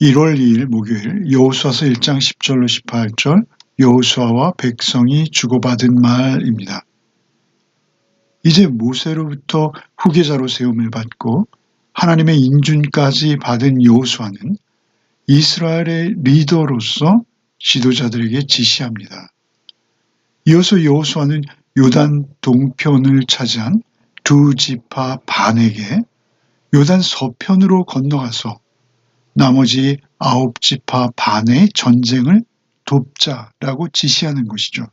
1월 2일 목요일 여호수아서 1장 10절로 18절 여호수아와 백성이 주고받은 말입니다. 이제 모세로부터 후계자로 세움을 받고 하나님의 인준까지 받은 여호수아는 이스라엘의 리더로서 지도자들에게 지시합니다. 이어서 여호수아는 요단 동편을 차지한 두 지파 반에게 요단 서편으로 건너가서 나머지 9지파 반의 전쟁을 돕자라고 지시하는 것이죠.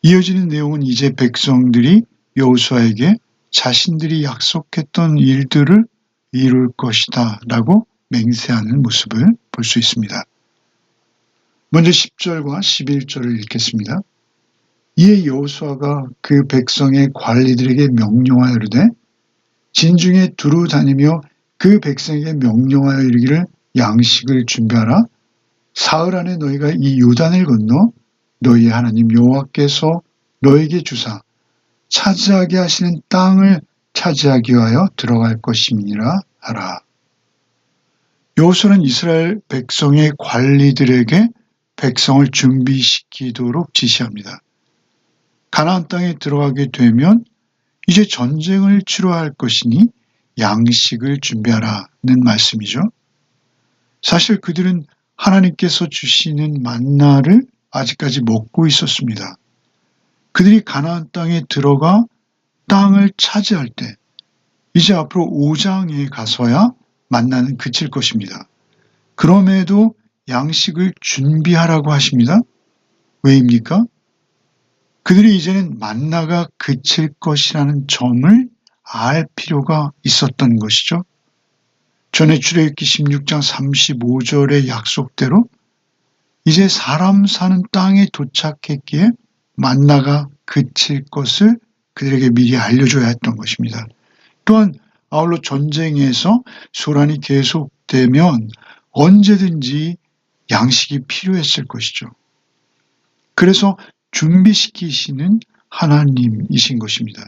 이어지는 내용은 이제 백성들이 여호수아에게 자신들이 약속했던 일들을 이룰 것이다 라고 맹세하는 모습을 볼 수 있습니다. 먼저 10절과 11절을 읽겠습니다. 이에 여호수아가 그 백성의 관리들에게 명령하여 이르되 진중에 두루 다니며 그 백성에게 명령하여 이르기를 양식을 준비하라. 사흘 안에 너희가 이 요단을 건너 너희 하나님 여호와께서 너에게 주사 차지하게 하시는 땅을 차지하기 위하여 들어갈 것임이니라 하라. 여호수아는 이스라엘 백성의 관리들에게 백성을 준비시키도록 지시합니다. 가나안 땅에 들어가게 되면 이제 전쟁을 치러야 할 것이니 양식을 준비하라는 말씀이죠. 사실 그들은 하나님께서 주시는 만나를 아직까지 먹고 있었습니다. 그들이 가나안 땅에 들어가 땅을 차지할 때 이제 앞으로 5장에 가서야 만나는 그칠 것입니다. 그럼에도 양식을 준비하라고 하십니다. 왜입니까? 그들이 이제는 만나가 그칠 것이라는 점을 알 필요가 있었던 것이죠. 전에 출애굽기 16장 35절의 약속대로 이제 사람 사는 땅에 도착했기에 만나가 그칠 것을 그들에게 미리 알려줘야 했던 것입니다. 또한 아울러 전쟁에서 소란이 계속되면 언제든지 양식이 필요했을 것이죠. 그래서 준비시키시는 하나님이신 것입니다.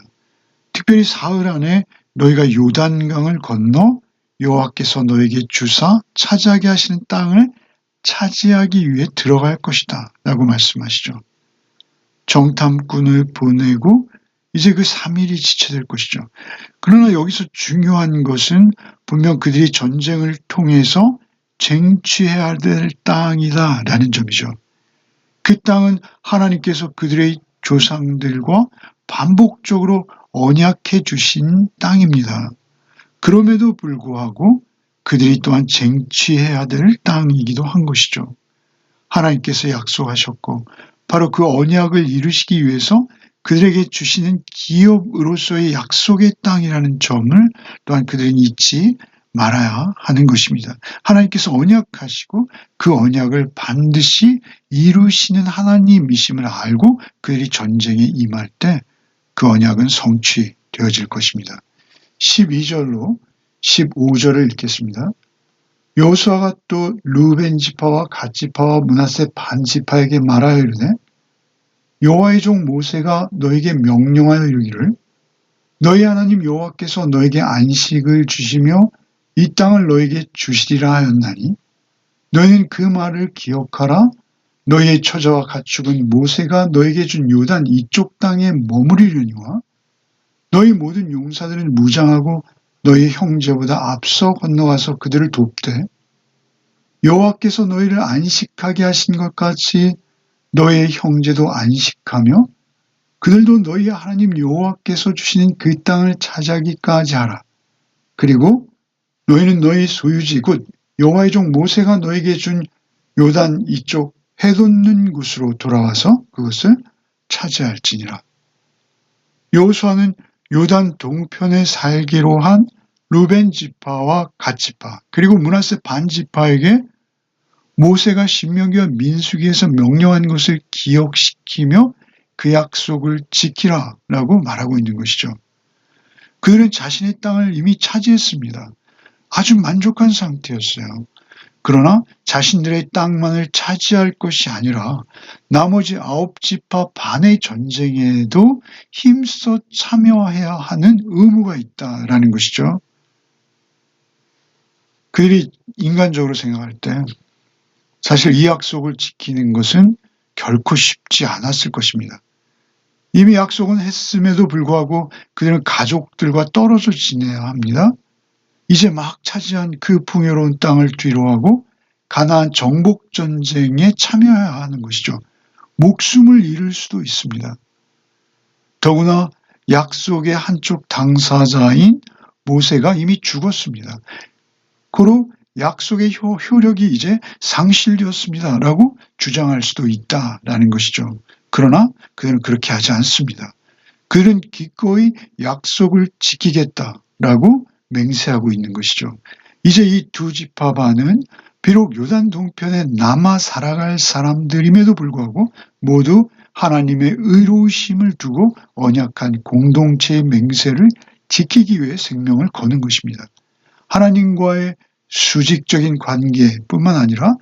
특별히 사흘 안에 너희가 요단강을 건너 여호와께서 너에게 주사 차지하게 하시는 땅을 차지하기 위해 들어갈 것이다 라고 말씀하시죠. 정탐꾼을 보내고 이제 그 3일이 지체될 것이죠. 그러나 여기서 중요한 것은 분명 그들이 전쟁을 통해서 쟁취해야 될 땅이다 라는 점이죠. 그 땅은 하나님께서 그들의 조상들과 반복적으로 언약해 주신 땅입니다. 그럼에도 불구하고 그들이 또한 쟁취해야 될 땅이기도 한 것이죠. 하나님께서 약속하셨고 바로 그 언약을 이루시기 위해서 그들에게 주시는 기업으로서의 약속의 땅이라는 점을 또한 그들은 잊지 말아야 하는 것입니다. 하나님께서 언약하시고 그 언약을 반드시 이루시는 하나님이심을 알고 그들이 전쟁에 임할 때 그 언약은 성취되어질 것입니다. 12절로 15절을 읽겠습니다. 여호수아가 또 르우벤 지파와 갓 지파와 므낫세 반 지파에게 말하여 이르되 여호와의 종 모세가 너에게 명령하여 이르기를 너희 하나님 여호와께서 너에게 안식을 주시며 이 땅을 너에게 주시리라 하였나니 너희는 그 말을 기억하라. 너희의 처자와 가축은 모세가 너에게 준 요단 이쪽 땅에 머무리려니와 너희 모든 용사들은 무장하고 너희 형제보다 앞서 건너가서 그들을 돕되 여호와께서 너희를 안식하게 하신 것 같이 너의 형제도 안식하며 그들도 너희 하나님 여호와께서 주시는 그 땅을 차지하기까지 하라. 그리고 너희는 너희 소유지 곧 여호와의 종 모세가 너에게 준 요단 이쪽 해돋는 곳으로 돌아와서 그것을 차지할지니라. 여호수아는 요단 동편에 살기로 한 르벤 지파와 갓 지파 그리고 므낫세 반 지파에게 모세가 신명기와 민수기에서 명령한 것을 기억시키며 그 약속을 지키라라고 말하고 있는 것이죠. 그들은 자신의 땅을 이미 차지했습니다. 아주 만족한 상태였어요. 그러나 자신들의 땅만을 차지할 것이 아니라 나머지 9지파 반의 전쟁에도 힘써 참여해야 하는 의무가 있다라는 것이죠. 그들이 인간적으로 생각할 때 사실 이 약속을 지키는 것은 결코 쉽지 않았을 것입니다. 이미 약속은 했음에도 불구하고 그들은 가족들과 떨어져 지내야 합니다. 이제 막 차지한 그 풍요로운 땅을 뒤로하고 가나안 정복 전쟁에 참여해야 하는 것이죠. 목숨을 잃을 수도 있습니다. 더구나 약속의 한쪽 당사자인 모세가 이미 죽었습니다. 고로 약속의 효력이 이제 상실되었습니다라고 주장할 수도 있다라는 것이죠. 그러나 그들은 그렇게 하지 않습니다. 그들은 기꺼이 약속을 지키겠다라고 맹세하고 있는 것이죠. 이제 이 두 지파반은 비록 요단 동편에 남아 살아갈 사람들임에도 불구하고 모두 하나님의 의로우심을 두고 언약한 공동체의 맹세를 지키기 위해 생명을 거는 것입니다. 하나님과의 수직적인 관계뿐만 아니라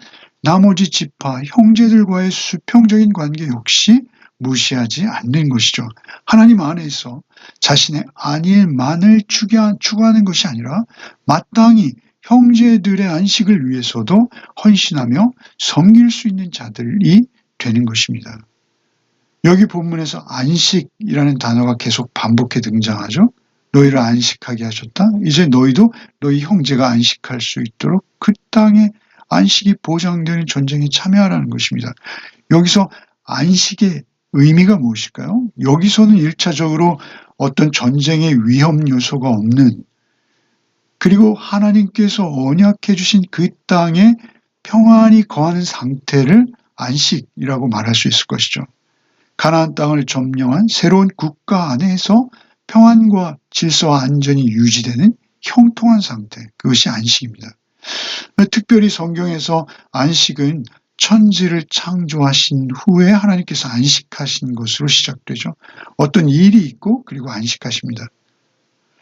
나머지 지파, 형제들과의 수평적인 관계 역시 무시하지 않는 것이죠. 하나님 안에서 자신의 안일만을 추구하는 것이 아니라 마땅히 형제들의 안식을 위해서도 헌신하며 섬길 수 있는 자들이 되는 것입니다. 여기 본문에서 안식이라는 단어가 계속 반복해 등장하죠. 너희를 안식하게 하셨다. 이제 너희도 너희 형제가 안식할 수 있도록 그 땅에 안식이 보장되는 전쟁에 참여하라는 것입니다. 여기서 안식의 의미가 무엇일까요? 여기서는 1차적으로 어떤 전쟁의 위험 요소가 없는, 그리고 하나님께서 언약해 주신 그 땅에 평안히 거하는 상태를 안식이라고 말할 수 있을 것이죠. 가나안 땅을 점령한 새로운 국가 안에서 평안과 질서와 안전이 유지되는 형통한 상태, 그것이 안식입니다. 특별히 성경에서 안식은 천지를 창조하신 후에 하나님께서 안식하신 것으로 시작되죠. 어떤 일이 있고 그리고 안식하십니다.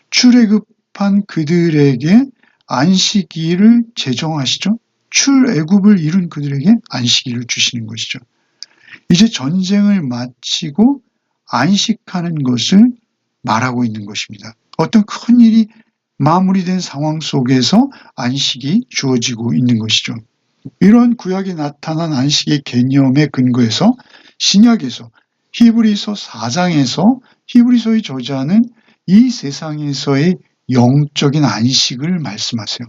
출애굽한 그들에게 안식일을 제정하시죠. 출애굽을 이룬 그들에게 안식일을 주시는 것이죠. 이제 전쟁을 마치고 안식하는 것을 말하고 있는 것입니다. 어떤 큰 일이 마무리된 상황 속에서 안식이 주어지고 있는 것이죠. 이런 구약에 나타난 안식의 개념에 근거해서 신약에서 히브리서 4장에서 히브리서의 저자는 이 세상에서의 영적인 안식을 말씀하세요.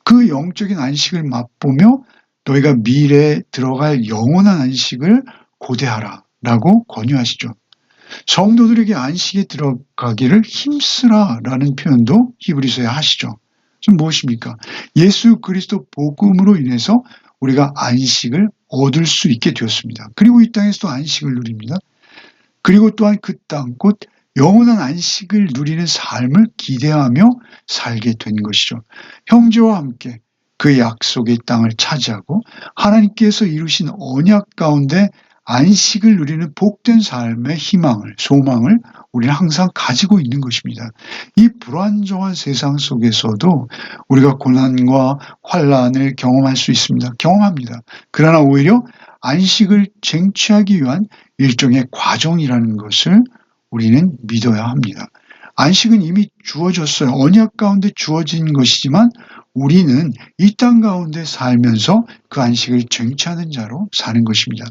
그 영적인 안식을 맛보며 너희가 미래에 들어갈 영원한 안식을 고대하라 라고 권유하시죠. 성도들에게 안식에 들어가기를 힘쓰라라는 표현도 히브리서에 하시죠. 지금 무엇입니까? 예수 그리스도 복음으로 인해서 우리가 안식을 얻을 수 있게 되었습니다. 그리고 이 땅에서도 안식을 누립니다. 그리고 또한 그 땅, 곧 영원한 안식을 누리는 삶을 기대하며 살게 된 것이죠. 형제와 함께 그 약속의 땅을 차지하고 하나님께서 이루신 언약 가운데 안식을 누리는 복된 삶의 희망을, 소망을 우리는 항상 가지고 있는 것입니다. 이 불안정한 세상 속에서도 우리가 고난과 환란을 경험할 수 있습니다. 경험합니다. 그러나 오히려 안식을 쟁취하기 위한 일종의 과정이라는 것을 우리는 믿어야 합니다. 안식은 이미 주어졌어요. 언약 가운데 주어진 것이지만 우리는 이 땅 가운데 살면서 그 안식을 쟁취하는 자로 사는 것입니다.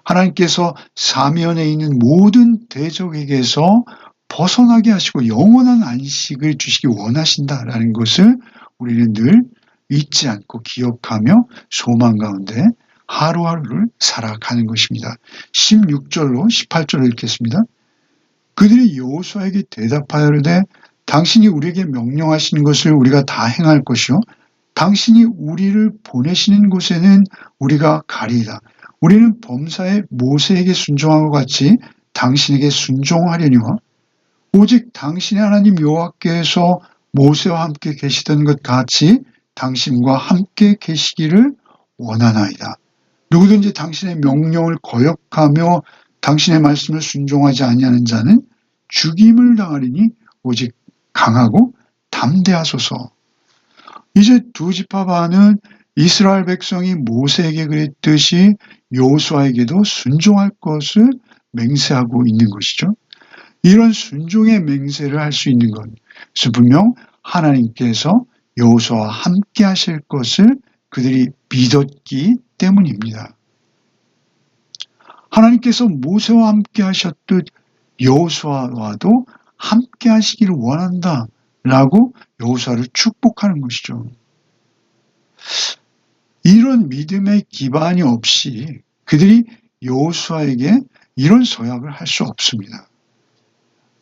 하나님께서 사면에 있는 모든 대적에게서 벗어나게 하시고 영원한 안식을 주시기 원하신다라는 것을 우리는 늘 잊지 않고 기억하며 소망 가운데 하루하루를 살아가는 것입니다. 16절로 18절을 읽겠습니다. 그들이 여호수아에게 대답하여 이르되 당신이 우리에게 명령하신 것을 우리가 다 행할 것이요 당신이 우리를 보내시는 곳에는 우리가 가리이다. 우리는 범사에 모세에게 순종한 것 같이 당신에게 순종하려니와 오직 당신의 하나님 여호와께서 모세와 함께 계시던 것 같이 당신과 함께 계시기를 원하나이다. 누구든지 당신의 명령을 거역하며 당신의 말씀을 순종하지 아니하는 자는 죽임을 당하리니 오직 강하고 담대하소서. 이제 두 지파반은 이스라엘 백성이 모세에게 그랬듯이 여호수아에게도 순종할 것을 맹세하고 있는 것이죠. 이런 순종의 맹세를 할 수 있는 건 분명 하나님께서 여호수아와 함께 하실 것을 그들이 믿었기 때문입니다. 하나님께서 모세와 함께 하셨듯 여호수아와도 함께 하시기를 원한다 라고 여호수아를 축복하는 것이죠. 이런 믿음의 기반이 없이 그들이 여호수아에게 이런 서약을 할 수 없습니다.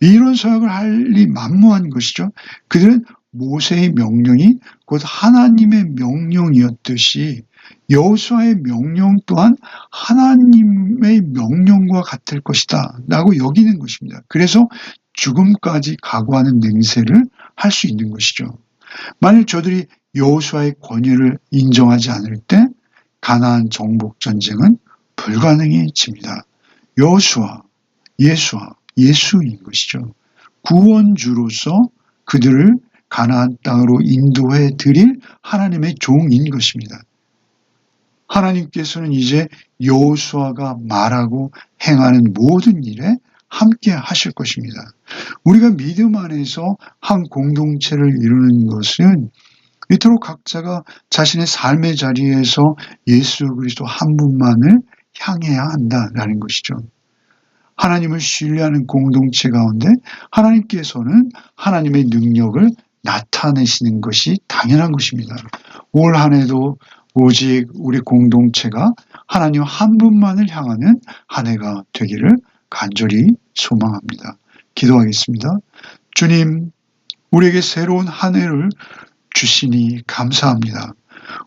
이런 서약을 할리 만무한 것이죠. 그들은 모세의 명령이 곧 하나님의 명령이었듯이 여호수아의 명령 또한 하나님의 명령과 같을 것이다 라고 여기는 것입니다. 그래서 죽음까지 각오하는 맹세를 할 수 있는 것이죠. 만일 저들이 여호수아의 권위를 인정하지 않을 때 가나안 정복 전쟁은 불가능해집니다. 여호수아, 예수인 것이죠. 구원주로서 그들을 가나안 땅으로 인도해 드릴 하나님의 종인 것입니다. 하나님께서는 이제 여호수아가 말하고 행하는 모든 일에 함께 하실 것입니다. 우리가 믿음 안에서 한 공동체를 이루는 것은 이토록 각자가 자신의 삶의 자리에서 예수 그리스도 한 분만을 향해야 한다라는 것이죠. 하나님을 신뢰하는 공동체 가운데 하나님께서는 하나님의 능력을 나타내시는 것이 당연한 것입니다. 올 한 해도 오직 우리 공동체가 하나님 한 분만을 향하는 한 해가 되기를 간절히 소망합니다. 기도하겠습니다. 주님, 우리에게 새로운 한 해를 주시니 감사합니다.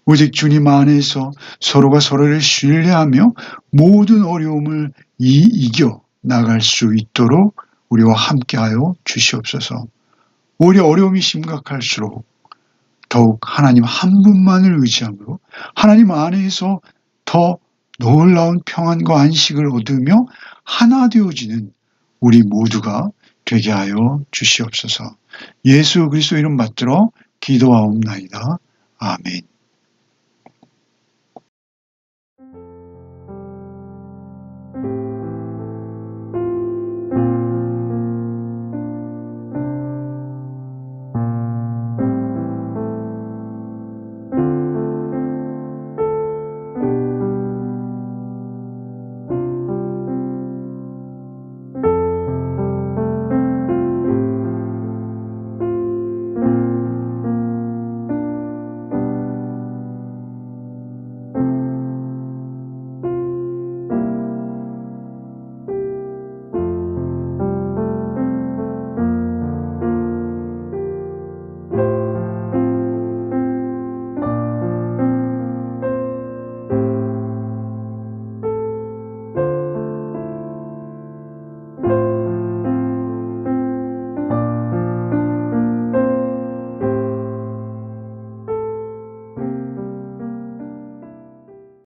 오직 주님 안에서 서로가 서로를 신뢰하며 모든 어려움을 이겨 나갈 수 있도록 우리와 함께하여 주시옵소서. 오히려 어려움이 심각할수록 더욱 하나님 한 분만을 의지함으로 하나님 안에서 더 놀라운 평안과 안식을 얻으며 하나 되어지는 우리 모두가 되게 하여 주시옵소서. 예수 그리스도 이름 받들어 기도하옵나이다. 아멘.